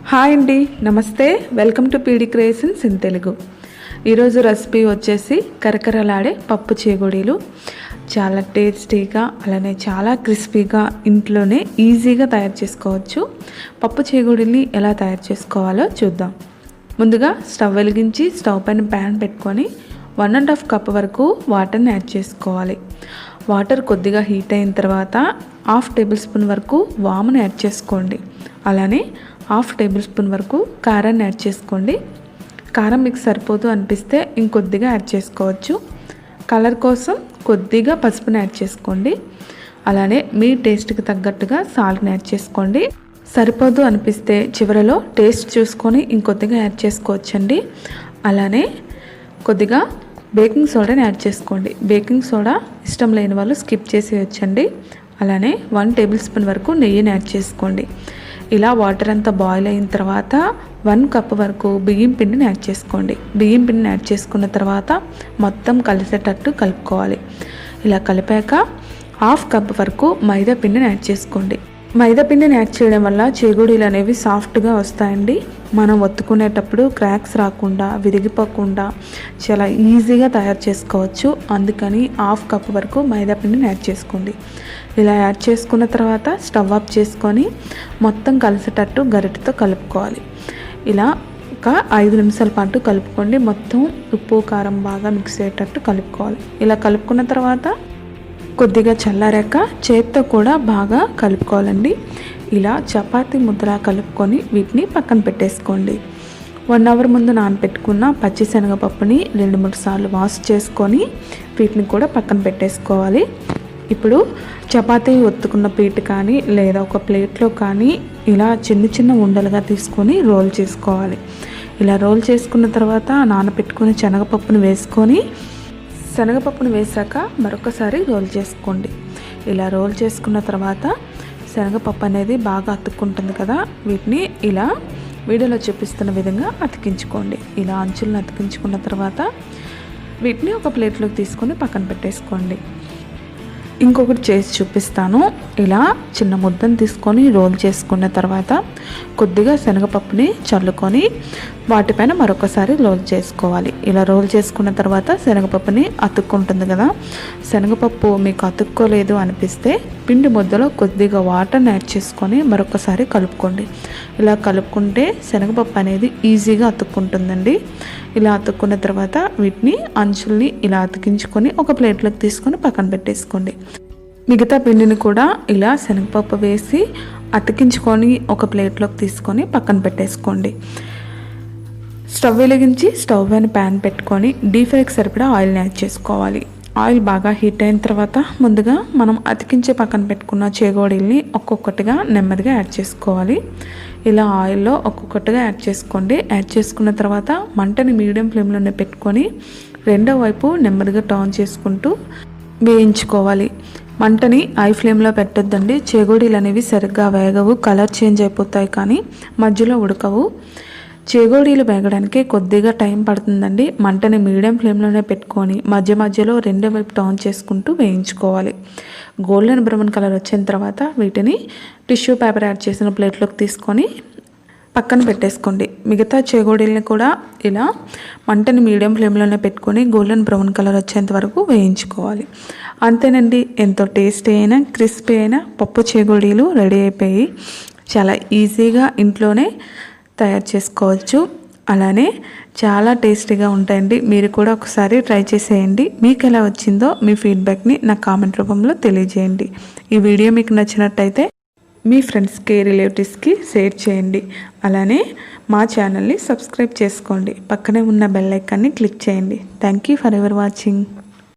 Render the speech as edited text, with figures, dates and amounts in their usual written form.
Hi అండి, నమస్తే. Welcome to PD creations in Telugu. ఈరోజు రెసిపీ వచ్చేసి కరకరలాడే పప్పు చేగోడీలు. చాలా టేస్టీగా అలానే చాలా క్రిస్పీగా ఇంట్లోనే ఈజీగా తయారు చేసుకోవచ్చు. పప్పు చేగోడీల్ని ఎలా తయారు చేసుకోవాలో చూద్దాం. ముందుగా స్టవ్ వెలిగించి స్టవ్ పైన ప్యాన్ పెట్టుకొని 1.5 కప్ వరకు వాటర్ని యాడ్ చేసుకోవాలి. వాటర్ కొద్దిగా హీట్ అయిన తర్వాత 1/2 టేబుల్ స్పూన్ వరకు వామును యాడ్ చేసుకోండి. అలానే 1/2 టేబుల్ స్పూన్ వరకు కారాన్ని యాడ్ చేసుకోండి. కారం మీకు సరిపోదు అనిపిస్తే ఇంకొద్దిగా యాడ్ చేసుకోవచ్చు. కలర్ కోసం కొద్దిగా పసుపుని యాడ్ చేసుకోండి. అలానే మీ టేస్ట్కి తగ్గట్టుగా సాల్ట్ని యాడ్ చేసుకోండి. సరిపోదు అనిపిస్తే చివరిలో టేస్ట్ చూసుకొని ఇంకొద్దిగా యాడ్ చేసుకోవచ్చండి. అలానే కొద్దిగా బేకింగ్ సోడాని యాడ్ చేసుకోండి. బేకింగ్ సోడా ఇష్టం లేని వాళ్ళు స్కిప్ చేసేయచ్చండి. అలానే 1 టేబుల్ స్పూన్ వరకు నెయ్యిని యాడ్ చేసుకోండి. ఇలా వాటర్ అంతా బాయిల్ అయిన తర్వాత 1 కప్ వరకు బియ్యం పిండిని యాడ్ చేసుకోండి. బియ్యం పిండిని యాడ్ చేసుకున్న తర్వాత మొత్తం కలిసేటట్టు కలుపుకోవాలి. ఇలా కలిపాక 1/2 కప్ వరకు మైదా పిండిని యాడ్ చేసుకోండి. మైదా పిండిని యాడ్ చేయడం వల్ల చేగోడీలు అనేవి సాఫ్ట్గా వస్తాయండి. మనం ఒత్తుకునేటప్పుడు క్రాక్స్ రాకుండా విరిగిపోకుండా చాలా ఈజీగా తయారు చేసుకోవచ్చు. అందుకని 1/2 కప్ వరకు మైదా పిండిని యాడ్ చేసుకోండి. ఇలా యాడ్ చేసుకున్న తర్వాత స్టవ్ ఆఫ్ చేసుకొని మొత్తం కలిసేటట్టు గరిటెతో కలుపుకోవాలి. ఇలా ఒక 5 నిమిషాల పాటు కలుపుకోండి. మొత్తం ఉప్పు కారం బాగా మిక్స్ అయ్యేటట్టు కలుపుకోవాలి. ఇలా కలుపుకున్న తర్వాత కొద్దిగా చల్లారాక చేత్తో కూడా బాగా కలుపుకోవాలండి. ఇలా చపాతీ ముద్దలా కలుపుకొని వీటిని పక్కన పెట్టేసుకోండి. 1 అవర్ ముందు నానబెట్టుకున్న పచ్చి శనగపప్పుని 2-3 సార్లు వాష్ చేసుకొని వీటిని కూడా పక్కన పెట్టేసుకోవాలి. ఇప్పుడు చపాతీ ఒత్తుకున్న పీట కానీ లేదా ఒక ప్లేట్లో కానీ ఇలా చిన్న చిన్న ఉండలుగా తీసుకొని రోల్ చేసుకోవాలి. ఇలా రోల్ చేసుకున్న తర్వాత నానబెట్టుకుని శనగపప్పును వేసుకొని శనగపప్పును వేసాక మరొకసారి రోల్ చేసుకోండి. ఇలా రోల్ చేసుకున్న తర్వాత శనగపప్పు అనేది బాగా అతుక్కుంటుంది కదా, వీటిని ఇలా వీడియోలో చూపిస్తున్న విధంగా అతికించుకోండి. ఇలా అంచులను అతికించుకున్న తర్వాత వీటిని ఒక ప్లేట్లోకి తీసుకొని పక్కన పెట్టేసుకోండి. ఇంకొకటి చేసి చూపిస్తాను. ఇలా చిన్న ముద్దను తీసుకొని రోల్ చేసుకున్న తర్వాత కొద్దిగా శనగపప్పుని చల్లుకొని వాటిపైన మరొకసారి రోల్ చేసుకోవాలి. ఇలా రోల్ చేసుకున్న తర్వాత శనగపప్పుని అతుక్కుంటుంది కదా, శనగపప్పు మీకు అతుక్కోలేదు అనిపిస్తే పిండి ముద్దలో కొద్దిగా వాటర్ని యాడ్ చేసుకొని మరొకసారి కలుపుకోండి. ఇలా కలుపుకుంటే శనగపప్పు అనేది ఈజీగా అతుక్కుంటుందండి. ఇలా అతుక్కున్న తర్వాత వీటిని అంచుల్ని ఇలా అతికించుకొని ఒక ప్లేట్లోకి తీసుకొని పక్కన పెట్టేసుకోండి. మిగతా పిండిని కూడా ఇలా శనగపప్పు వేసి అతికించుకొని ఒక ప్లేట్లోకి తీసుకొని పక్కన పెట్టేసుకోండి. స్టవ్ వెలిగించి స్టవ్ పైన ప్యాన్ పెట్టుకొని డీప్ ఫ్రైకి సరిపడా ఆయిల్ని యాడ్ చేసుకోవాలి. ఆయిల్ బాగా హీట్ అయిన తర్వాత ముందుగా మనం అతికించి పక్కన పెట్టుకున్న చేగోడీల్ని ఒక్కొక్కటిగా నెమ్మదిగా యాడ్ చేసుకోవాలి. ఇలా ఆయిల్లో ఒక్కొక్కటిగా యాడ్ చేసుకోండి. యాడ్ చేసుకున్న తర్వాత మంటని మీడియం ఫ్లేమ్లోనే పెట్టుకొని రెండో వైపు నెమ్మదిగా టర్న్ చేసుకుంటూ వేయించుకోవాలి. మంటని హై ఫ్లేమ్లో పెట్టొద్దండి. చేగోడీలు అనేవి సరిగ్గా వేగవు, కలర్ చేంజ్ అయిపోతాయి కానీ మధ్యలో ఉడకవు. చేగోడీలు వేగడానికి కొద్దిగా టైం పడుతుందండి. మంటని మీడియం ఫ్లేమ్లోనే పెట్టుకొని మధ్య మధ్యలో రెండో వైపు టర్న్ చేసుకుంటూ వేయించుకోవాలి. గోల్డెన్ బ్రౌన్ కలర్ వచ్చిన తర్వాత వీటిని టిష్యూ పేపర్ యాడ్ చేసిన ప్లేట్లోకి తీసుకొని పక్కన పెట్టేసుకోండి. మిగతా చేగోడీలని కూడా ఇలా మంటని మీడియం ఫ్లేమ్లోనే పెట్టుకొని గోల్డెన్ బ్రౌన్ కలర్ వచ్చేంత వరకు వేయించుకోవాలి. అంతేనండి, ఎంతో టేస్టీ అయినా క్రిస్పీ అయినా పప్పు చేగోడీలు రెడీ అయిపోయి చాలా ఈజీగా ఇంట్లోనే తయారు చేసుకోవచ్చు. అలానే చాలా టేస్టీగా ఉంటాయండి. మీరు కూడా ఒకసారి ట్రై చేసేయండి. మీకు ఎలా వచ్చిందో మీ ఫీడ్బ్యాక్ని నా కామెంట్ రూపంలో తెలియజేయండి. ఈ వీడియో మీకు నచ్చినట్టయితే మీ ఫ్రెండ్స్కి రిలేటివ్స్కి షేర్ చేయండి. అలానే మా ఛానల్ని సబ్స్క్రైబ్ చేసుకోండి. పక్కనే ఉన్న బెల్ ఐకాన్ని క్లిక్ చేయండి. Thank you for ever watching.